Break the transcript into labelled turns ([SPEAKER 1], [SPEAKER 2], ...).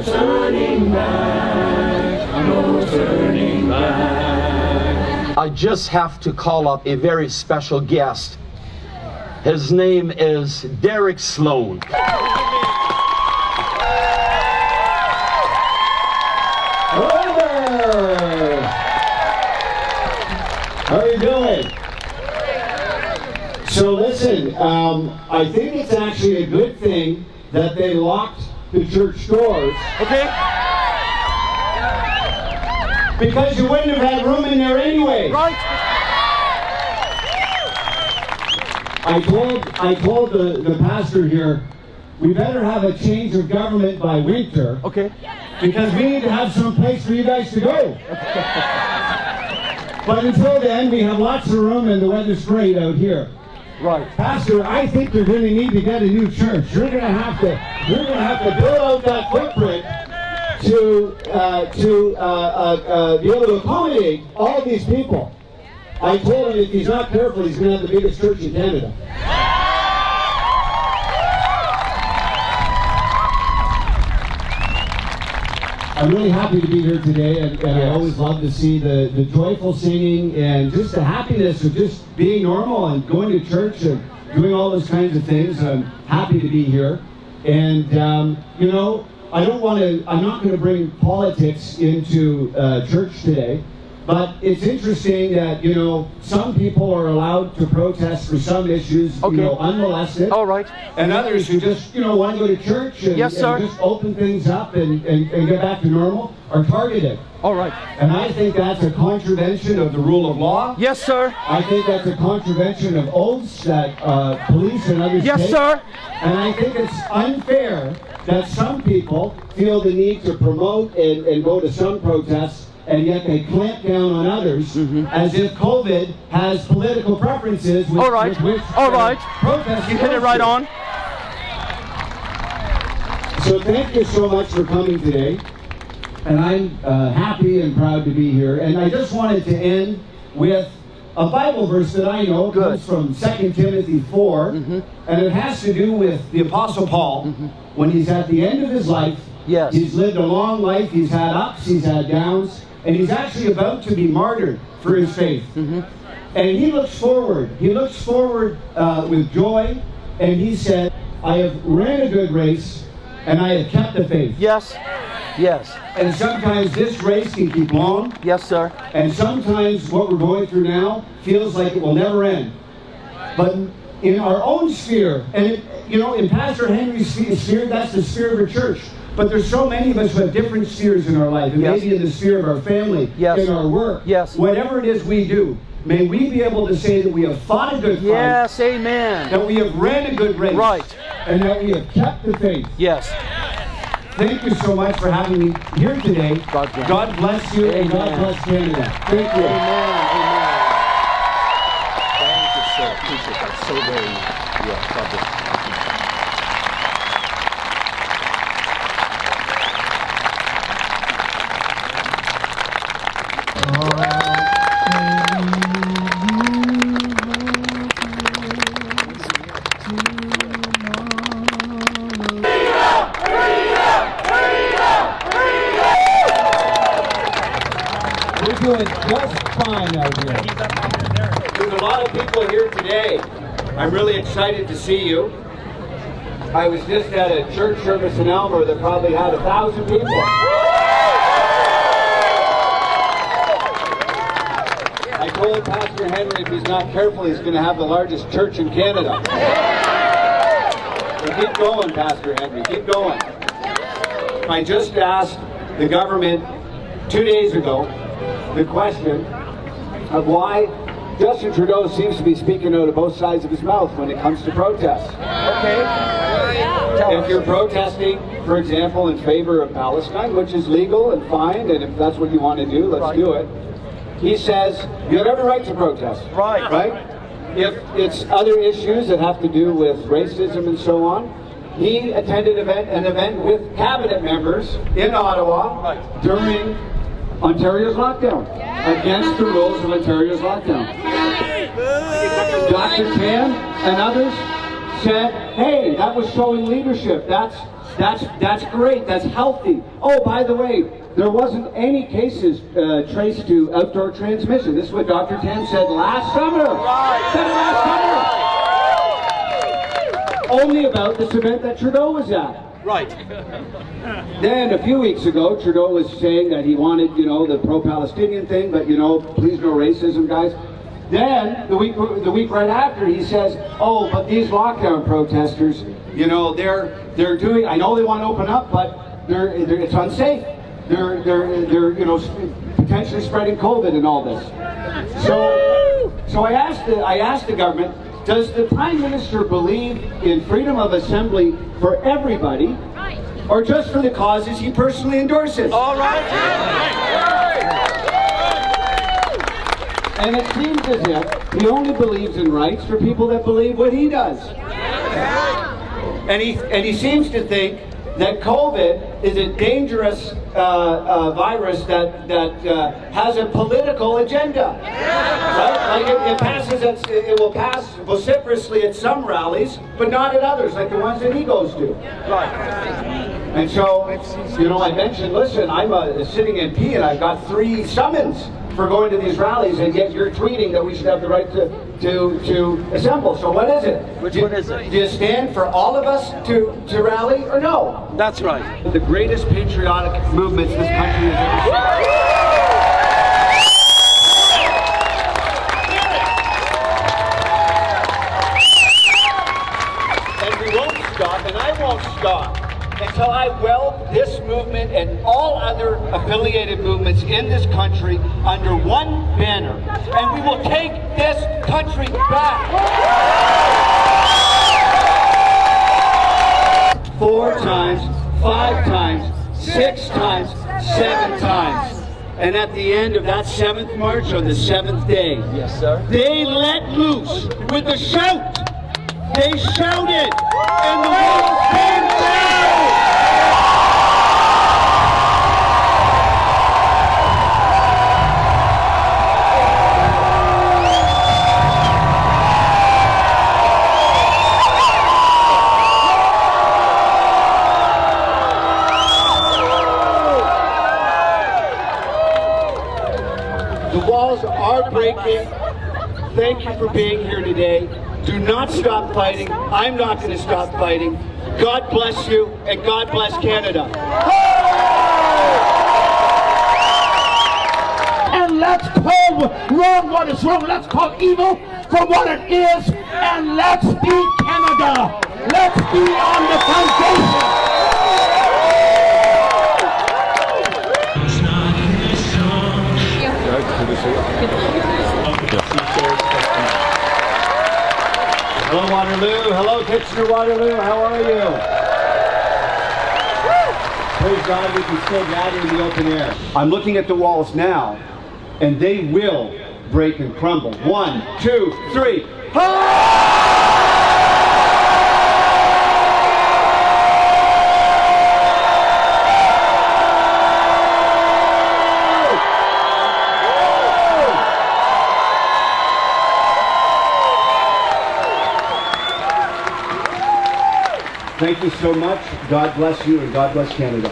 [SPEAKER 1] turning back, no turning back.
[SPEAKER 2] I just have to call up a very special guest. His name is Derek Sloan.
[SPEAKER 3] Hello there! How are you doing? So listen, I think it's actually a good thing that they locked the church doors.
[SPEAKER 2] Okay.
[SPEAKER 3] Because you wouldn't have had room in there anyway.
[SPEAKER 2] Right.
[SPEAKER 3] I told the pastor here, we better have a change of government by winter.
[SPEAKER 2] Okay.
[SPEAKER 3] Because we need to have some place for you guys to go. But until then, we have lots of room and the weather's great out here.
[SPEAKER 2] Right.
[SPEAKER 3] Pastor, I think you're going to need to get a new church. You're going to have to build out that footprint to be able to accommodate all of these people. I told him if he's not careful, he's going to have the biggest church in Canada. I'm really happy to be here today, and I always love to see the joyful singing and just the happiness of just being normal and going to church and doing all those kinds of things. I'm happy to be here. And, you know, I'm not going to bring politics into church today. But it's interesting that, you know, some people are allowed to protest for some issues, you know, unmolested.
[SPEAKER 2] All right.
[SPEAKER 3] And others who just, you know, want to go to church and,
[SPEAKER 2] yes, sir.
[SPEAKER 3] and just open things up and get back to normal are targeted.
[SPEAKER 2] All right.
[SPEAKER 3] And I think that's a contravention of the rule of law.
[SPEAKER 2] Yes, sir.
[SPEAKER 3] I think that's a contravention of oaths that police and others
[SPEAKER 2] yes,
[SPEAKER 3] take.
[SPEAKER 2] sir.
[SPEAKER 3] And I think it's unfair that some people feel the need to promote and go to some protests, and yet they clamp down on others as if COVID has political preferences with,
[SPEAKER 2] all right.
[SPEAKER 3] with which
[SPEAKER 2] all right.
[SPEAKER 3] protests.
[SPEAKER 2] You hit it right on.
[SPEAKER 3] So thank you so much for coming today. And I'm happy and proud to be here. And I just wanted to end with a Bible verse that I know. It comes from 2 Timothy 4. And it has to do with the Apostle Paul when he's at the end of his life.
[SPEAKER 2] Yes.
[SPEAKER 3] He's lived a long life. He's had ups, he's had downs. And he's actually about to be martyred for his faith. And he looks forward. He looks forward with joy. And he said, I have ran a good race, and I have kept the faith.
[SPEAKER 2] Yes. Yes.
[SPEAKER 3] And sometimes this race can keep long.
[SPEAKER 2] Yes, sir.
[SPEAKER 3] And sometimes what we're going through now feels like it will never end. But in our own sphere, and you know, in Pastor Henry's sphere, that's the sphere of a church. But there's so many of us who have different spheres in our life. And maybe in the sphere of our family, in our work, whatever it is we do, may we be able to say that we have fought a good fight.
[SPEAKER 2] Yes, amen.
[SPEAKER 3] That we have ran a good race.
[SPEAKER 2] Right.
[SPEAKER 3] And that we have kept the faith.
[SPEAKER 2] Yes.
[SPEAKER 3] Thank you so much for having me here today. God bless you, and God bless Canada. Thank you.
[SPEAKER 2] Amen. Thank you, sir. Appreciate that so very much. Yeah, God bless.
[SPEAKER 3] Doing just fine out here. There's a lot of people here today. I'm really excited to see you. I was just at a church service in Aylmer that probably had 1,000 people. I told Pastor Henry if he's not careful, he's going to have the largest church in Canada. So keep going, Pastor Henry, keep going. I just asked the government 2 days ago the question of why Justin Trudeau seems to be speaking out of both sides of his mouth when it comes to protests. Okay? If you're protesting, for example, in favor of Palestine, which is legal and fine, and if that's what you want to do, let's do it. He says, you have every right to protest.
[SPEAKER 2] Right.
[SPEAKER 3] Right? If it's other issues that have to do with racism and so on, he attended an event with cabinet members in Ottawa during Ontario's lockdown, against the rules of Ontario's lockdown. Dr. Tan and others said, hey, that was showing leadership. That's great. That's healthy. Oh, by the way, there wasn't any cases traced to outdoor transmission. This is what Dr. Tam said last summer. Said it last summer. Only about this event that Trudeau was at.
[SPEAKER 2] Right.
[SPEAKER 3] Then a few weeks ago, Trudeau was saying that he wanted, the pro-Palestinian thing, but please no racism, guys. Then the week right after, he says, "Oh, but these lockdown protesters, they're doing. I know they want to open up, but it's unsafe. They're potentially spreading COVID and all this." So I asked the government, does the Prime Minister believe in freedom of assembly for everybody, or just for the causes he personally endorses?
[SPEAKER 2] All right.
[SPEAKER 3] And it seems as if he only believes in rights for people that believe what he does. And he seems to think that COVID is a dangerous virus that has a political agenda. Right? Like it will pass vociferously at some rallies, but not at others, like the ones that he goes to. And so, I mentioned, listen, I'm a sitting MP and I've got 3 summons for going to these rallies, and yet you're tweeting that we should have the right to assemble. So what is it?
[SPEAKER 2] Which one is it?
[SPEAKER 3] Do you stand for all of us to rally, or no?
[SPEAKER 2] That's right.
[SPEAKER 3] The greatest patriotic movements this country has ever seen. And we won't stop, and I won't stop until I weld this movement and all other affiliated movements in this country under one banner. And we will take this country back. 4 times, 5 times, 6 times, 7 times. And at the end of that 7th march, on the 7th day,
[SPEAKER 2] Yes, sir.
[SPEAKER 3] they let loose with a shout. They shouted, and the walls came down. The walls are breaking. Thank you for being here today. Do not stop fighting. I'm not going to stop fighting. God bless you, and God bless Canada.
[SPEAKER 1] And let's call wrong what is wrong. Let's call evil for what it is. And let's be Canada. Let's be on the foundation.
[SPEAKER 3] Hello, Waterloo. Hello, Kitchener-Waterloo. How are you? Praise God, we can still gather in the open air. I'm looking at the walls now, and they will break and crumble. 1, 2, 3. Thank you so much. God bless you, and God bless Canada.